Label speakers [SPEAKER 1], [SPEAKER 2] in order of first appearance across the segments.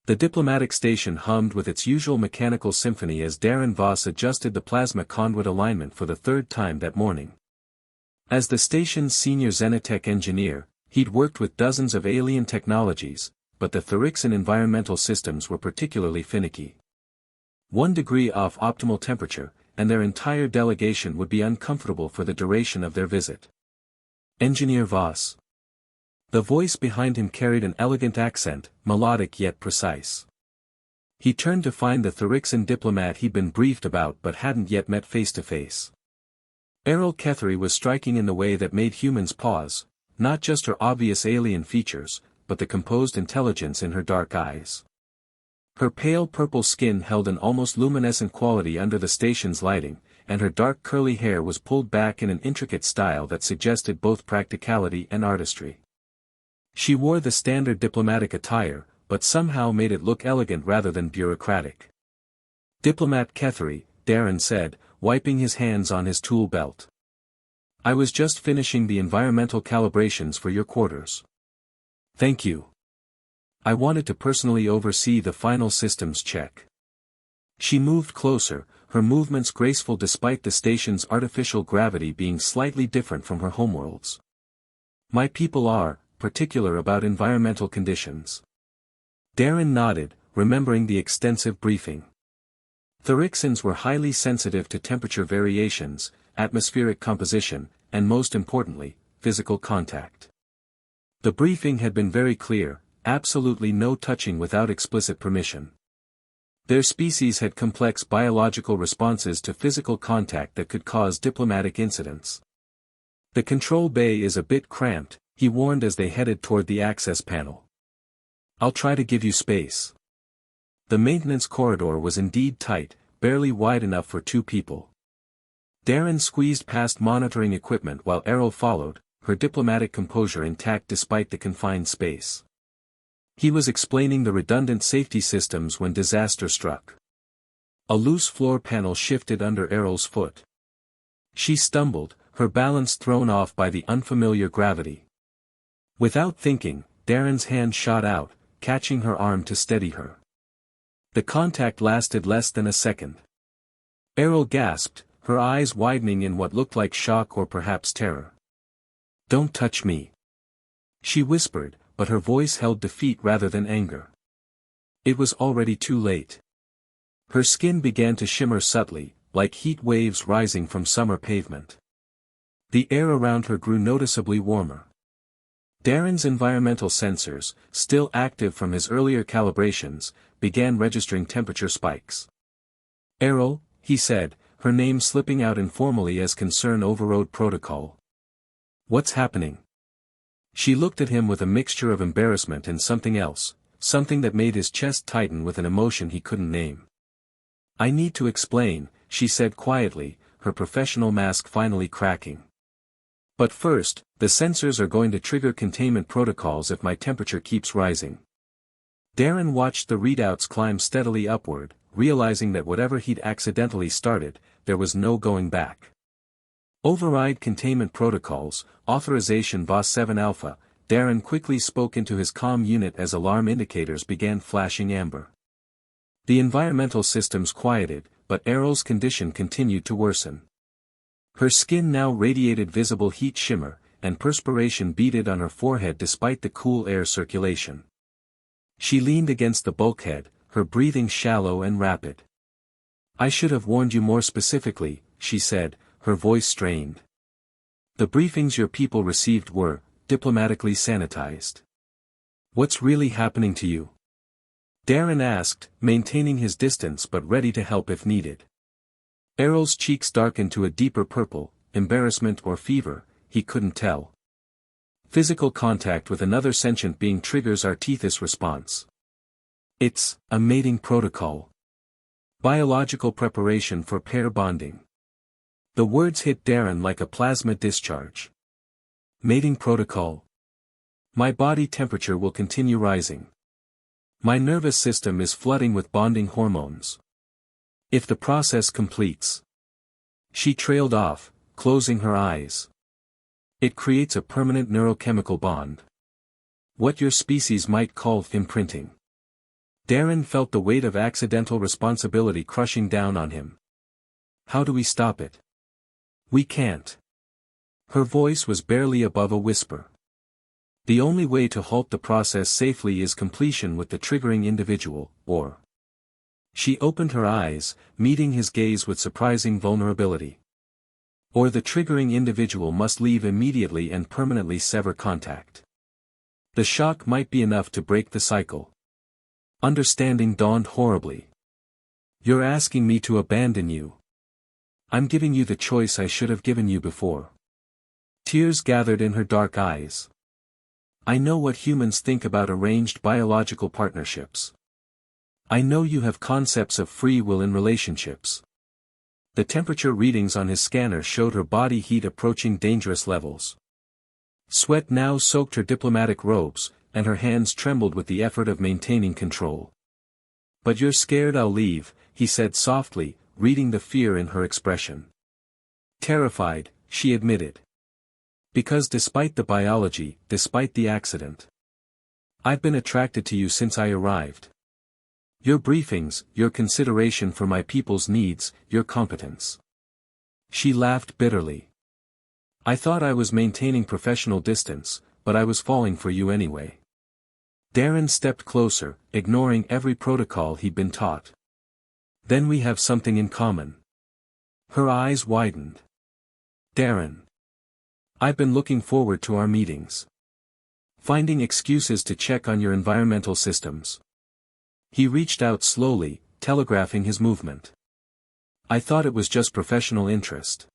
[SPEAKER 1] The diplomatic station hummed with its usual mechanical symphony as Darren Voss adjusted the plasma conduit alignment for the third time that morning. As the station's senior Xenotech engineer, he'd worked with dozens of alien technologies, but the Thyrixan environmental systems were particularly finicky. 1 degree off optimal temperature, and their entire delegation would be uncomfortable for the duration of their visit. Engineer Voss. The voice behind him carried an elegant accent, melodic yet precise. He turned to find the Thyrixan diplomat he'd been briefed about but hadn't yet met face to face. Errol Kethary was striking in the way that made humans pause, not just her obvious alien features, but the composed intelligence in her dark eyes. Her pale purple skin held an almost luminescent quality under the station's lighting, and her dark curly hair was pulled back in an intricate style that suggested both practicality and artistry. She wore the standard diplomatic attire, but somehow made it look elegant rather than bureaucratic. "Diplomat Kethary," Darren said, wiping his hands on his tool belt. "I was just finishing the environmental calibrations for your quarters." "Thank you. I wanted to personally oversee the final systems check." She moved closer, her movements graceful despite the station's artificial gravity being slightly different from her homeworld's. "My people are particular about environmental conditions." Darren nodded, remembering the extensive briefing. Thyrixans were highly sensitive to temperature variations, atmospheric composition, and most importantly, physical contact. The briefing had been very clear, absolutely no touching without explicit permission. Their species had complex biological responses to physical contact that could cause diplomatic incidents. "The control bay is a bit cramped," he warned as they headed toward the access panel. "I'll try to give you space." The maintenance corridor was indeed tight, barely wide enough for 2 people. Darren squeezed past monitoring equipment while Errol followed, her diplomatic composure intact despite the confined space. He was explaining the redundant safety systems when disaster struck. A loose floor panel shifted under Errol's foot. She stumbled, her balance thrown off by the unfamiliar gravity. Without thinking, Darren's hand shot out, catching her arm to steady her. The contact lasted less than a second. Errol gasped, her eyes widening in what looked like shock or perhaps terror. "Don't touch me," she whispered, but her voice held defeat rather than anger. It was already too late. Her skin began to shimmer subtly, like heat waves rising from summer pavement. The air around her grew noticeably warmer. Darren's environmental sensors, still active from his earlier calibrations, began registering temperature spikes. "Errol," he said, her name slipping out informally as concern overrode protocol. "What's happening?" She looked at him with a mixture of embarrassment and something else, something that made his chest tighten with an emotion he couldn't name. "I need to explain," she said quietly, her professional mask finally cracking. "But first, the sensors are going to trigger containment protocols if my temperature keeps rising." Darren watched the readouts climb steadily upward, realizing that whatever he'd accidentally started, there was no going back. "Override containment protocols, authorization Voss 7 Alpha," Darren quickly spoke into his comm unit as alarm indicators began flashing amber. The environmental systems quieted, but Errol's condition continued to worsen. Her skin now radiated visible heat shimmer, and perspiration beaded on her forehead despite the cool air circulation. She leaned against the bulkhead, her breathing shallow and rapid. "I should have warned you more specifically," she said, her voice strained. "The briefings your people received were diplomatically sanitized." "What's really happening to you?" Darren asked, maintaining his distance but ready to help if needed. Errol's cheeks darkened to a deeper purple, embarrassment or fever, he couldn't tell. "Physical contact with another sentient being triggers our Tethys response. It's a mating protocol. Biological preparation for pair bonding." The words hit Darren like a plasma discharge. "Mating protocol. My body temperature will continue rising. My nervous system is flooding with bonding hormones. If the process completes..." She trailed off, closing her eyes. "It creates a permanent neurochemical bond. What your species might call imprinting." Darren felt the weight of accidental responsibility crushing down on him. How do we stop it? We can't. Her voice was barely above a whisper. The only way to halt the process safely is completion with the triggering individual, or... She opened her eyes, meeting his gaze with surprising vulnerability. Or the triggering individual must leave immediately and permanently sever contact. The shock might be enough to break the cycle. Understanding dawned horribly. You're asking me to abandon you. I'm giving you the choice I should have given you before. Tears gathered in her dark eyes. I know what humans think about arranged biological partnerships. I know you have concepts of free will in relationships. The temperature readings on his scanner showed her body heat approaching dangerous levels. Sweat now soaked her diplomatic robes, and her hands trembled with the effort of maintaining control. But you're scared I'll leave, he said softly, reading the fear in her expression. Terrified, she admitted. Because despite the biology, despite the accident, I've been attracted to you since I arrived. Your briefings, your consideration for my people's needs, your competence. She laughed bitterly. I thought I was maintaining professional distance, but I was falling for you anyway. Darren stepped closer, ignoring every protocol he'd been taught. Then we have something in common. Her eyes widened. Darren. I've been looking forward to our meetings. Finding excuses to check on your environmental systems. He reached out slowly, telegraphing his movement. I thought it was just professional interest.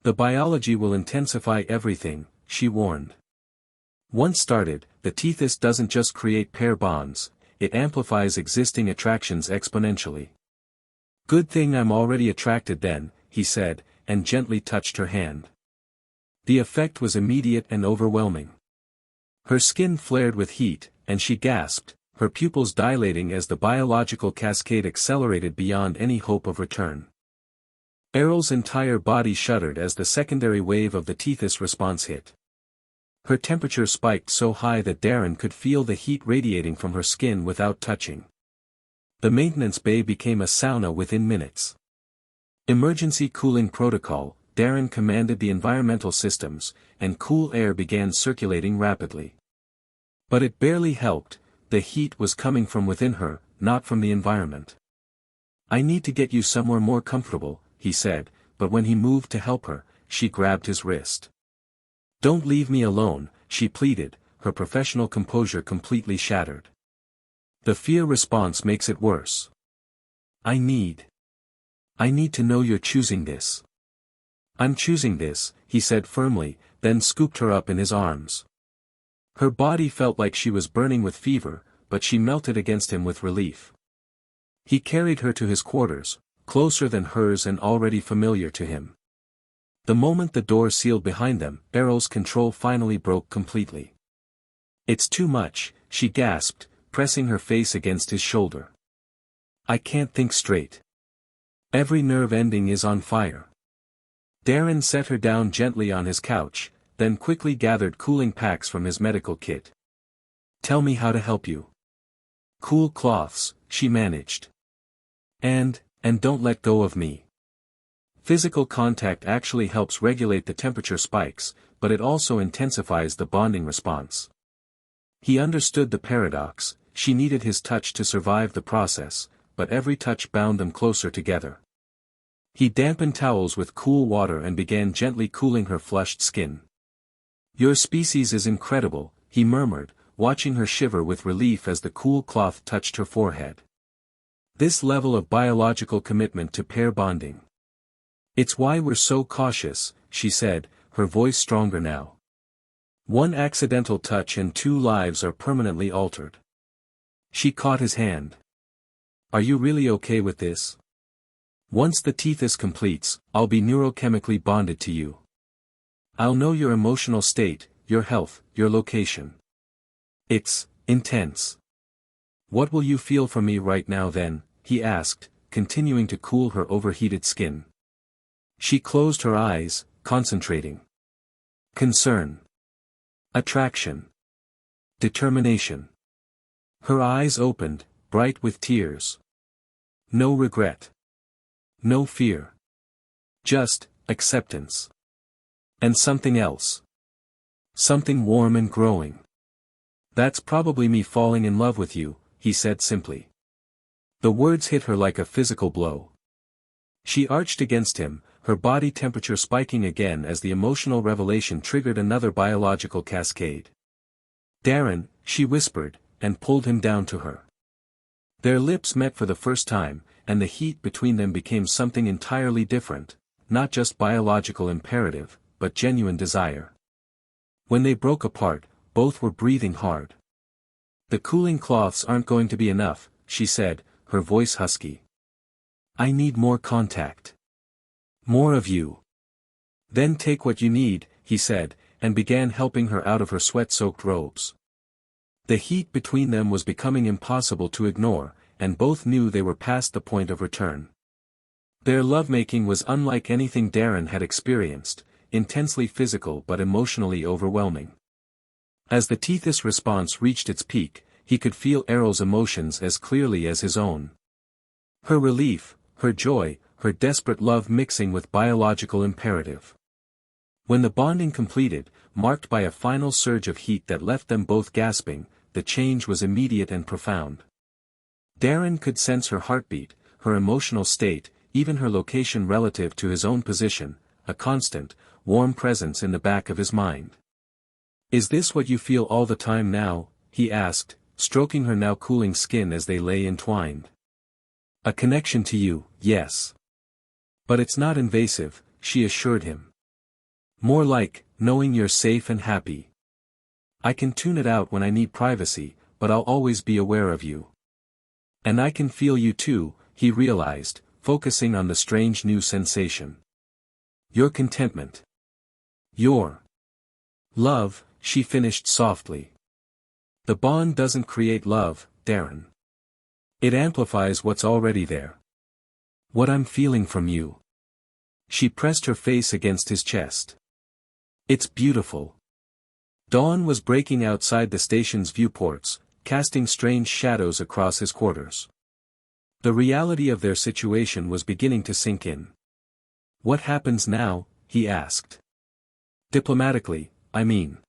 [SPEAKER 1] The biology will intensify everything, she warned. Once started, the tethys doesn't just create pair bonds, it amplifies existing attractions exponentially. Good thing I'm already attracted then, he said, and gently touched her hand. The effect was immediate and overwhelming. Her skin flared with heat, and she gasped, her pupils dilating as the biological cascade accelerated beyond any hope of return. Errol's entire body shuddered as the secondary wave of the tethys response hit. Her temperature spiked so high that Darren could feel the heat radiating from her skin without touching. The maintenance bay became a sauna within minutes. Emergency cooling protocol, Darren commanded the environmental systems, and cool air began circulating rapidly. But it barely helped, the heat was coming from within her, not from the environment. I need to get you somewhere more comfortable, he said, but when he moved to help her, she grabbed his wrist. Don't leave me alone, she pleaded, her professional composure completely shattered. The fear response makes it worse. I need to know you're choosing this. I'm choosing this, he said firmly, then scooped her up in his arms. Her body felt like she was burning with fever, but she melted against him with relief. He carried her to his quarters, closer than hers and already familiar to him. The moment the door sealed behind them, Errol's control finally broke completely. It's too much, she gasped, pressing her face against his shoulder. I can't think straight. Every nerve ending is on fire. Darren set her down gently on his couch, then quickly gathered cooling packs from his medical kit. Tell me how to help you. Cool cloths, she managed. And don't let go of me. Physical contact actually helps regulate the temperature spikes, but it also intensifies the bonding response. He understood the paradox, she needed his touch to survive the process, but every touch bound them closer together. He dampened towels with cool water and began gently cooling her flushed skin. Your species is incredible, he murmured, watching her shiver with relief as the cool cloth touched her forehead. This level of biological commitment to pair bonding. It's why we're so cautious, she said, her voice stronger now. One accidental touch and 2 lives are permanently altered. She caught his hand. Are you really okay with this? Once the tethys completes, I'll be neurochemically bonded to you. I'll know your emotional state, your health, your location. It's intense. What will you feel from me right now then? He asked, continuing to cool her overheated skin. She closed her eyes, concentrating. Concern. Attraction. Determination. Her eyes opened, bright with tears. No regret. No fear. Just acceptance. And something else. Something warm and growing. That's probably me falling in love with you, he said simply. The words hit her like a physical blow. She arched against him, her body temperature spiking again as the emotional revelation triggered another biological cascade. Darren, she whispered, and pulled him down to her. Their lips met for the first time, and the heat between them became something entirely different, not just biological imperative, but genuine desire. When they broke apart, both were breathing hard. The cooling cloths aren't going to be enough, she said, her voice husky. I need more contact. More of you. Then take what you need, he said, and began helping her out of her sweat-soaked robes. The heat between them was becoming impossible to ignore, and both knew they were past the point of return. Their lovemaking was unlike anything Darren had experienced, intensely physical but emotionally overwhelming. As the Tethys response reached its peak, he could feel Errol's emotions as clearly as his own. Her relief, her joy, her desperate love mixing with biological imperative. When the bonding completed, marked by a final surge of heat that left them both gasping, the change was immediate and profound. Darren could sense her heartbeat, her emotional state, even her location relative to his own position, a constant, warm presence in the back of his mind. Is this what you feel all the time now? He asked, stroking her now cooling skin as they lay entwined. A connection to you, yes. But it's not invasive, she assured him. More like, knowing you're safe and happy. I can tune it out when I need privacy, but I'll always be aware of you. And I can feel you too, he realized, focusing on the strange new sensation. Your contentment. Your love, she finished softly. The bond doesn't create love, Darren. It amplifies what's already there. What I'm feeling from you. She pressed her face against his chest. It's beautiful. Dawn was breaking outside the station's viewports, casting strange shadows across his quarters. The reality of their situation was beginning to sink in. What happens now? He asked. Diplomatically, I mean.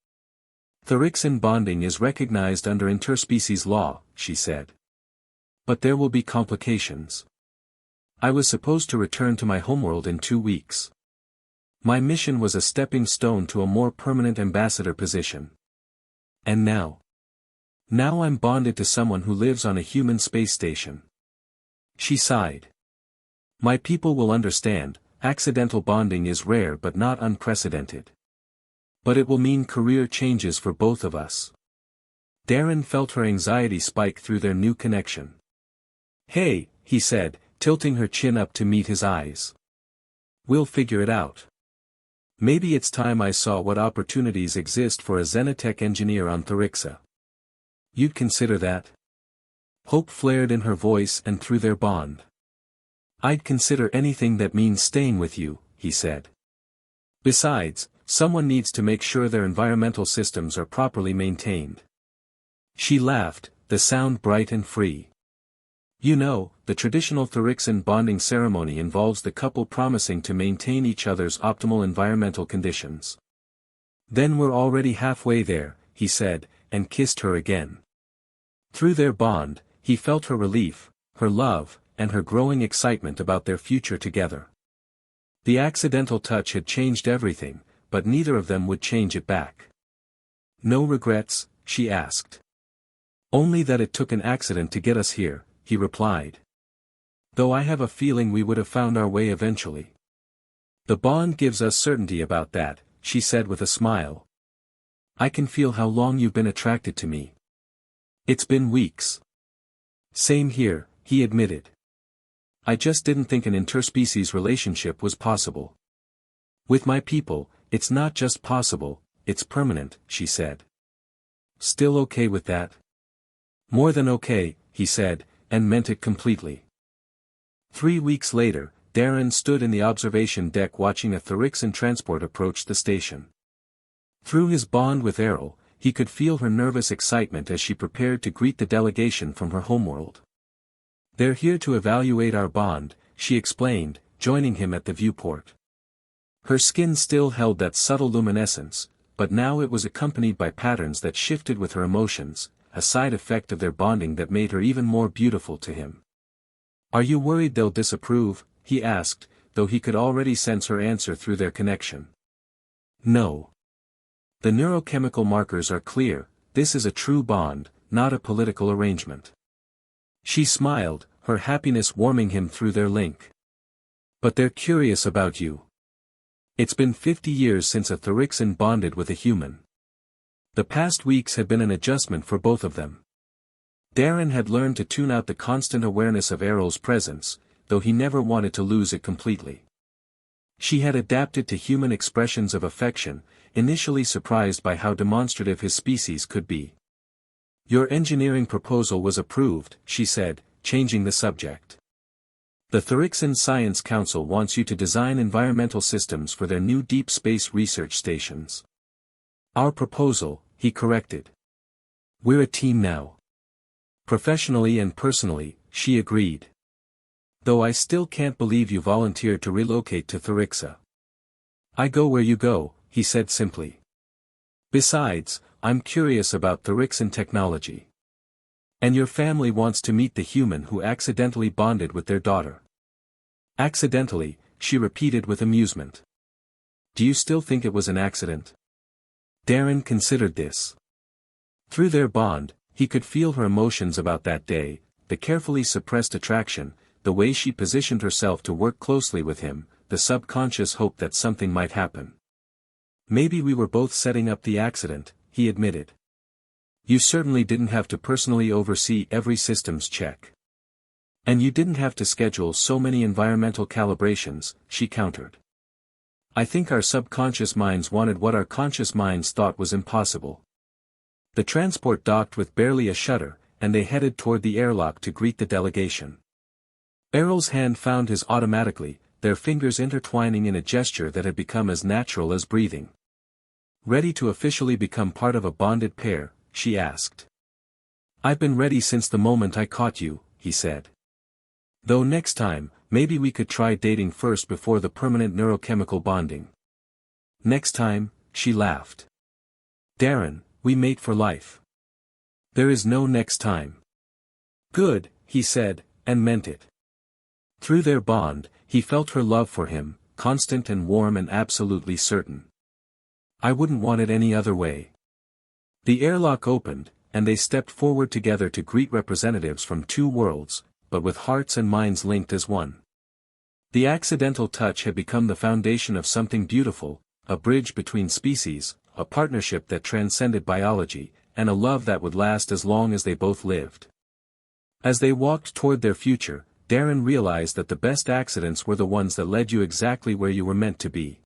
[SPEAKER 1] Thyrixin bonding is recognized under interspecies law, she said. But there will be complications. I was supposed to return to my homeworld in 2 weeks. My mission was a stepping stone to a more permanent ambassador position. And now? Now I'm bonded to someone who lives on a human space station. She sighed. My people will understand, accidental bonding is rare but not unprecedented. But it will mean career changes for both of us. Darren felt her anxiety spike through their new connection. Hey, he said, tilting her chin up to meet his eyes. We'll figure it out. Maybe it's time I saw what opportunities exist for a Xenotech engineer on Thyrixa. You'd consider that? Hope flared in her voice and through their bond. I'd consider anything that means staying with you, he said. Besides, someone needs to make sure their environmental systems are properly maintained. She laughed, the sound bright and free. You know, the traditional Thyrixin bonding ceremony involves the couple promising to maintain each other's optimal environmental conditions. Then we're already halfway there, he said, and kissed her again. Through their bond, he felt her relief, her love, and her growing excitement about their future together. The accidental touch had changed everything, but neither of them would change it back. No regrets? She asked. Only that it took an accident to get us here, he replied. Though I have a feeling we would have found our way eventually. The bond gives us certainty about that, she said with a smile. I can feel how long you've been attracted to me. It's been weeks. Same here, he admitted. I just didn't think an interspecies relationship was possible. With my people, it's not just possible, it's permanent, she said. Still okay with that? More than okay, he said, and meant it completely. 3 weeks later, Darren stood in the observation deck watching a Thyrixin transport approach the station. Through his bond with Errol, he could feel her nervous excitement as she prepared to greet the delegation from her homeworld. "They're here to evaluate our bond," she explained, joining him at the viewport. Her skin still held that subtle luminescence, but now it was accompanied by patterns that shifted with her emotions, a side effect of their bonding that made her even more beautiful to him. "Are you worried they'll disapprove?" he asked, though he could already sense her answer through their connection. "No. The neurochemical markers are clear, this is a true bond, not a political arrangement." She smiled, her happiness warming him through their link. "But they're curious about you. It's been 50 years since a Thyrixan bonded with a human." The past weeks had been an adjustment for both of them. Darren had learned to tune out the constant awareness of Errol's presence, though he never wanted to lose it completely. She had adapted to human expressions of affection, initially surprised by how demonstrative his species could be. "Your engineering proposal was approved," she said, changing the subject. "The Thyrixan Science Council wants you to design environmental systems for their new deep space research stations." "Our proposal," he corrected. "We're a team now." "Professionally and personally," she agreed. "Though I still can't believe you volunteered to relocate to Thyrixa." "I go where you go," he said simply. "Besides, I'm curious about Thyrixan technology. And your family wants to meet the human who accidentally bonded with their daughter." "Accidentally," she repeated with amusement. "Do you still think it was an accident?" Darren considered this. Through their bond, he could feel her emotions about that day, the carefully suppressed attraction, the way she positioned herself to work closely with him, the subconscious hope that something might happen. "Maybe we were both setting up the accident," he admitted. "You certainly didn't have to personally oversee every systems check. And you didn't have to schedule so many environmental calibrations," she countered. "I think our subconscious minds wanted what our conscious minds thought was impossible." The transport docked with barely a shudder, and they headed toward the airlock to greet the delegation. Errol's hand found his automatically, their fingers intertwining in a gesture that had become as natural as breathing. "Ready to officially become part of a bonded pair?" she asked. "I've been ready since the moment I caught you," he said. "Though next time, maybe we could try dating first before the permanent neurochemical bonding." "Next time," she laughed. "Darren, we mate for life. There is no next time." "Good," he said, and meant it. Through their bond, he felt her love for him, constant and warm and absolutely certain. "I wouldn't want it any other way." The airlock opened, and they stepped forward together to greet representatives from two worlds, but with hearts and minds linked as one. The accidental touch had become the foundation of something beautiful, a bridge between species, a partnership that transcended biology, and a love that would last as long as they both lived. As they walked toward their future, Darren realized that the best accidents were the ones that led you exactly where you were meant to be.